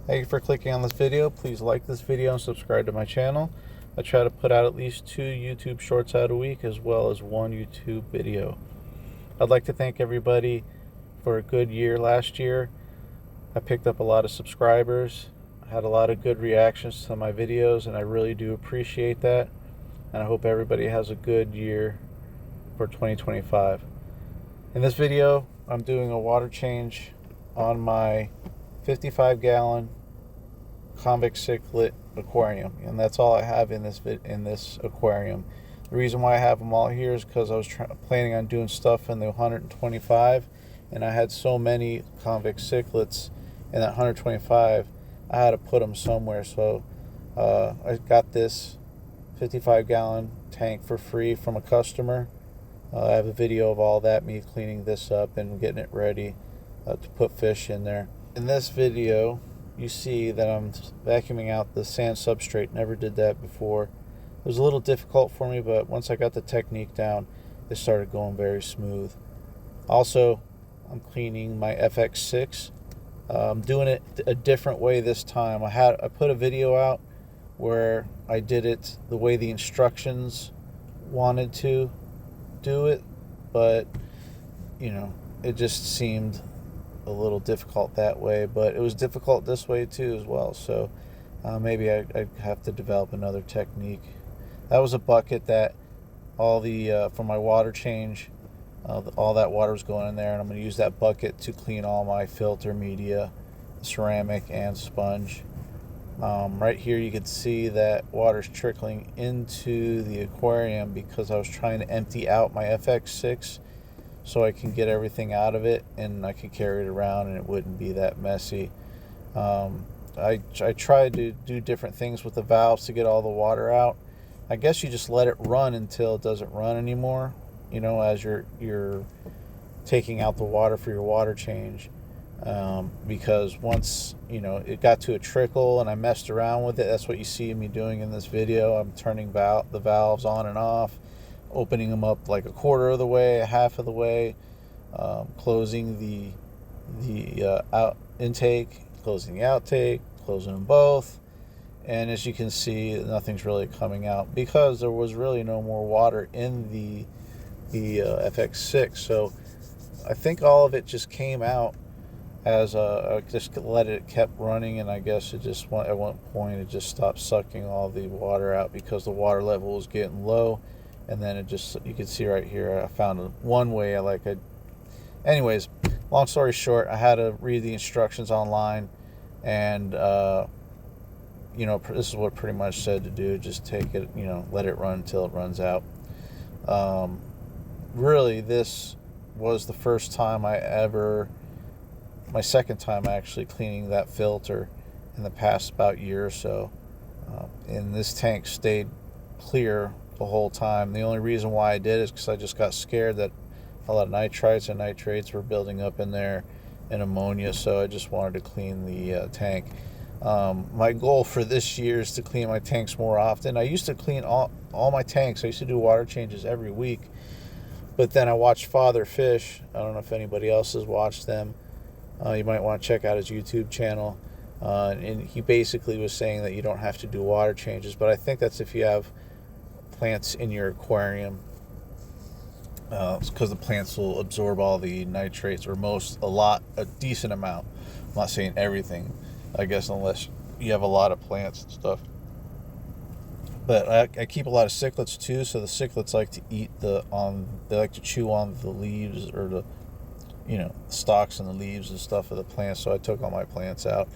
Thank you for clicking on this video. Please like this video and subscribe to my channel. I try to put out at least 2 YouTube shorts out a week as well as 1 YouTube video. I'd like to thank everybody for a good year last year. I picked up a lot of subscribers. I had a lot of good reactions to my videos, and I really do appreciate that. And I hope everybody has a good year for 2025. In this video, I'm doing a water change on my 55-gallon convex cichlid aquarium, and that's all I have in this aquarium. The reason why I have them all here is because I was planning on doing stuff in the 125, and I had so many convex cichlids in that 125, I had to put them somewhere. So I got this 55-gallon tank for free from a customer. I have a video of all that, me cleaning this up and getting it ready to put fish in there. In this video, you see that I'm vacuuming out the sand substrate. Never did that before. It was a little difficult for me, but once I got the technique down, it started going very smooth. Also, I'm cleaning my FX6. I'm doing it a different way this time. I put a video out where I did it the way the instructions wanted to do it, but it just seemed a little difficult that way, but it was difficult this way too as well. So maybe I have to develop another technique. That was a bucket that all the for my water change, all that water was going in there, and I'm going to use that bucket to clean all my filter media, ceramic and sponge. Right here you can see that water's trickling into the aquarium because I was trying to empty out my FX6 so I can get everything out of it and I could carry it around and it wouldn't be that messy. I tried to do different things with the valves to get all the water out. I guess you just let it run until it doesn't run anymore, as you're taking out the water for your water change. Because once it got to a trickle and I messed around with it, that's what you see me doing in this video. I'm turning the valves on and off, opening them up like a quarter of the way, a half of the way, closing the out intake, closing the outtake, closing them both. And as you can see, nothing's really coming out because there was really no more water in the FX6. So I think all of it just came out as I just kept running, and I guess it just at one point it just stopped sucking all the water out because the water level was getting low. And then you can see right here, I found one way anyways, long story short, I had to read the instructions online, and this is what it pretty much said to do. Just take it, let it run until it runs out. Really, this was the first time my second time actually cleaning that filter in the past about year or so. And this tank stayed clear the whole time. The only reason why I did is because I just got scared that a lot of nitrites and nitrates were building up in there and ammonia, so I just wanted to clean the tank. My goal for this year is to clean my tanks more often. I used to clean all my tanks. I used to do water changes every week, but then I watched Father Fish. I don't know if anybody else has watched them. You might want to check out his YouTube channel. And he basically was saying that you don't have to do water changes, but I think that's if you have plants in your aquarium, because the plants will absorb all the nitrates, or a decent amount. I'm not saying everything, I guess, unless you have a lot of plants and stuff. But I keep a lot of cichlids too, so the cichlids like to they like to chew on the leaves, or the stalks and the leaves and stuff of the plants. So I took all my plants out.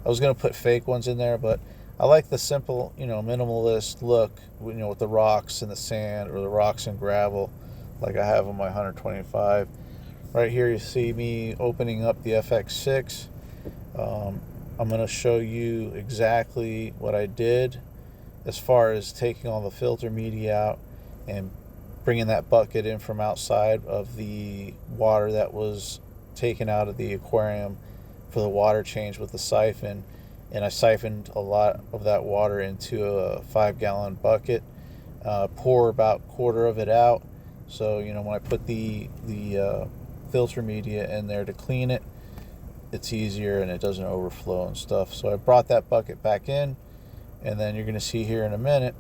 I was going to put fake ones in there, but I like the simple, minimalist look, with the rocks and the sand, or the rocks and gravel, like I have on my 125. Right here, you see me opening up the FX6. I'm going to show you exactly what I did as far as taking all the filter media out and bringing that bucket in from outside of the water that was taken out of the aquarium for the water change with the siphon. And I siphoned a lot of that water into a 5-gallon bucket, pour about a quarter of it out. So when I put the filter media in there to clean it, it's easier and it doesn't overflow and stuff. So I brought that bucket back in, and then you're going to see here in a minute,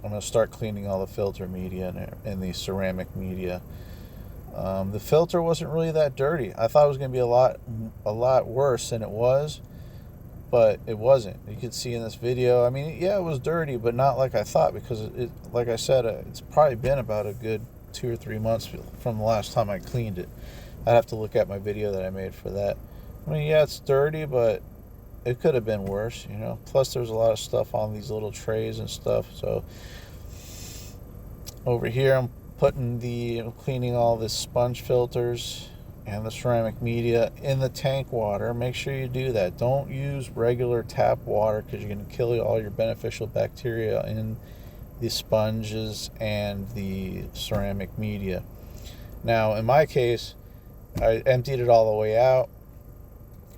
I'm going to start cleaning all the filter media and the ceramic media. The filter wasn't really that dirty. I thought it was going to be a lot worse than it was, but it wasn't. You could see in this video, I mean, yeah, it was dirty, but not like I thought, because like I said, it's probably been about a good 2 or 3 months from the last time I cleaned it. I'd have to look at my video that I made for that. I mean, yeah, it's dirty, but it could have been worse, you know. Plus, there's a lot of stuff on these little trays and stuff. So over here, I'm cleaning all the sponge filters and the ceramic media in the tank water. Make sure you do that. Don't use regular tap water, because you're going to kill all your beneficial bacteria in the sponges and the ceramic media. Now, in my case, I emptied it all the way out.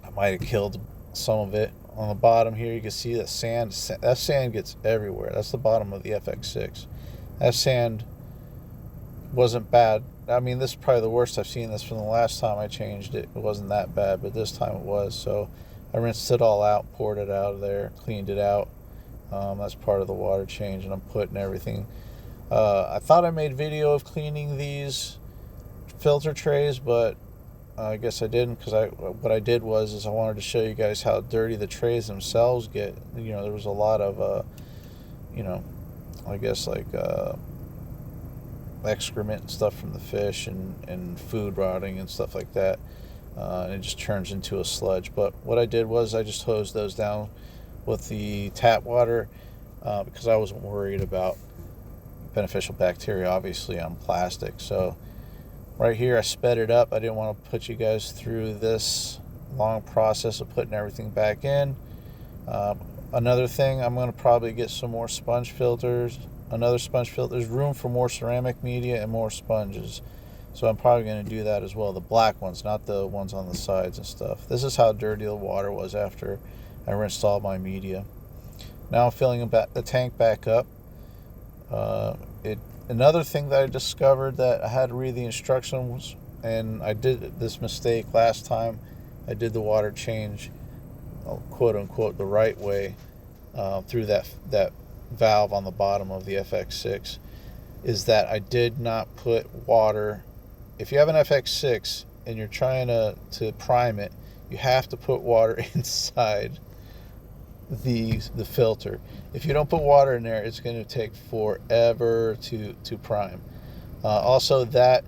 I might have killed some of it. On the bottom here, you can see that sand. That sand gets everywhere. That's the bottom of the FX6. That sand wasn't bad. I mean, this is probably the worst I've seen this from the last time I changed it. It wasn't that bad, but this time it was. So I rinsed it all out, poured it out of there, cleaned it out. That's part of the water change, and I'm putting everything. I thought I made video of cleaning these filter trays, but I guess I didn't, because what I did was I wanted to show you guys how dirty the trays themselves get. You know, there was a lot of, you know, I guess like excrement and stuff from the fish and food rotting and stuff like that. And it just turns into a sludge. But what I did was I just hosed those down with the tap water, because I wasn't worried about beneficial bacteria, obviously, on plastic. So right here, I sped it up. I didn't want to put you guys through this long process of putting everything back in. Another thing, I'm going to probably get some more sponge filters. Another sponge filter. There's room for more ceramic media and more sponges. So I'm probably going to do that as well. The black ones, not the ones on the sides and stuff. This is how dirty the water was after I rinsed all my media. Now I'm filling the tank back up. Another thing that I discovered, that I had to read the instructions, and I did this mistake last time. I did the water change, quote unquote, the right way, through that valve on the bottom of the FX6, is that I did not put water. If you have an FX6 and you're trying to prime it, you have to put water inside the filter. If you don't put water in there, it's going to take forever to prime. Also, that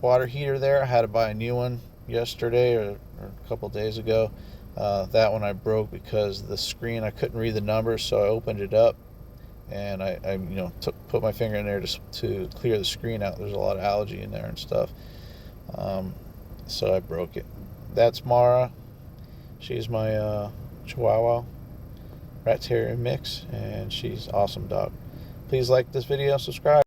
water heater there, I had to buy a new one yesterday or a couple days ago. That one I broke because the screen, I couldn't read the numbers, so I opened it up and I put my finger in there to clear the screen out. There's a lot of algae in there and stuff, so I broke it. That's Mara. She's my Chihuahua Rat Terrier mix, and she's awesome dog. Please like this video, subscribe.